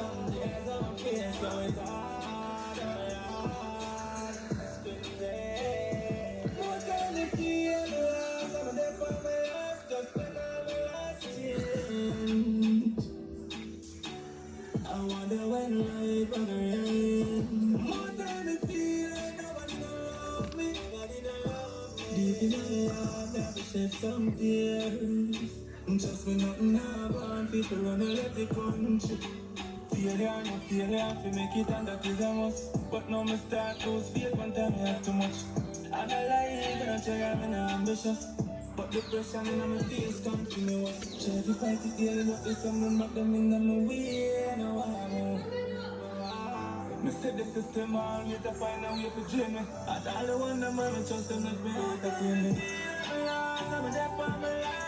Some days I'm feeling so it's hard. Screaming. More time to feel the loss. I'm there for my last, just when I'm last chance. I wonder when life ever ends. More time to feel like nobody love me. Nobody love me. Deep in my heart, never shed some tears. Just when nothing happen, people run and let the country. Failure, no failure, fi make it and that is a must. But now me start lose faith one time I have too much. I'm alive and I try I'm ambitious. But the pressure in my face continuous. Try to fight it daily, but there's something back them in my way. No, I won't. Me say the system always to find a way to drain me. And all the wonder man, I trust them, let me out to kill me. I'm dead for my life.